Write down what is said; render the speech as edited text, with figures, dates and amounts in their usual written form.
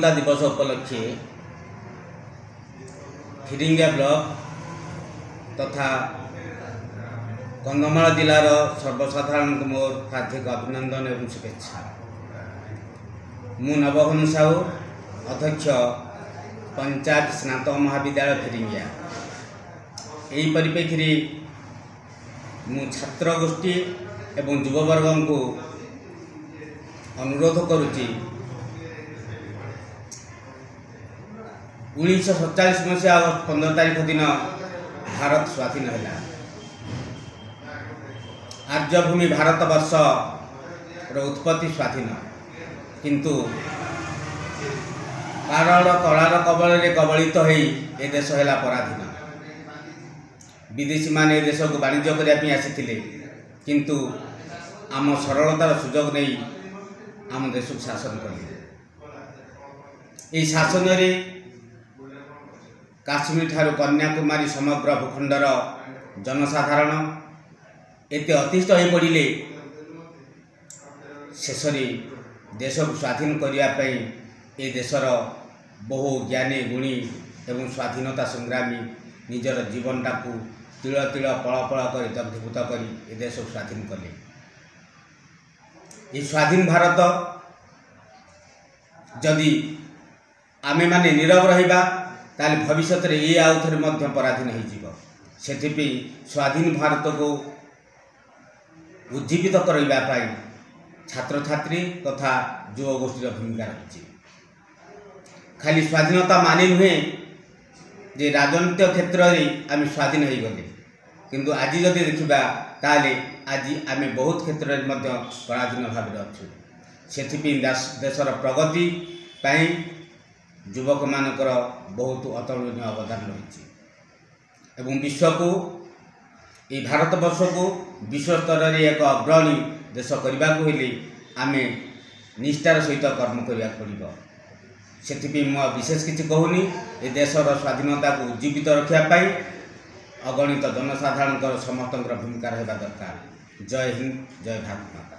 स्वाधीनता दिवस उपलक्षे फिरिंगिया ब्लॉक तथा कंधमाल जिलार सर्वसाधारण को मोर हार्दिक अभिनंदन एवं शुभेच्छा। मु नवघन साहू अध्यक्ष पंचायत स्नातक महाविद्यालय फिरिंगिया। यही परिप्रेक्षी मु छात्र गोष्ठी एवं युववर्ग को अनुरोध करुच्ची 1947 मसीहा अगस्त 15 तारीख दिन भारत स्वाधीन है। आर्यभूमि भारतवर्ष उत्पत्ति स्वाधीन किंतु कारण कलार कबल कबलित हो देश है पराधीन। विदेशी माने देश को वाणिज्य करने आसी किंतु आम सरलतार सुजोग नहीं आम देश को शासन कले। यह शासन काश्मीर ठारू कन्याकुमारी समग्र भूखंडर जनसाधारण एते अतिष्ठ हो पड़े शेष देश को स्वाधीन करने ए देशर बहु ज्ञानी गुणी एवं स्वाधीनता संग्रामी निजर जीवनटा को तिल तिल पल पल कर दग्धीभूत कर ए देश को स्वाधीन कले। ये स्वाधीन भारत जदि आमे माने नीरव रहिबा ताले भविष्य में ये आउ थे पराधीन हो स्वाधीन भारत को उज्जीवित करने छात्र छात्री तथा युव गोष्ठी भूमिका रही। खाली स्वाधीनता माने नुहे जे राजनीतिक क्षेत्र में आम स्वाधीन हो गले किंतु आज जदि देखा ताले आज आम बहुत क्षेत्र में पराधीन भाव अच्छु। से देशर प्रगति पाई युवक मानकर बहुत अतुलनीय अवदान रही एवं विश्व को ये भारतवर्ष को विश्व स्तर में एक अग्रणी देश करने को हेले आमे निष्ठार सहित कर्म करने पड़ो। से विशेष किसी कहूनी ए देशर स्वाधीनता को उज्जीवित रखापी अगणित जनसाधारण समस्त भूमिका रहा दरकार। जय हिंद, जय भारत माता।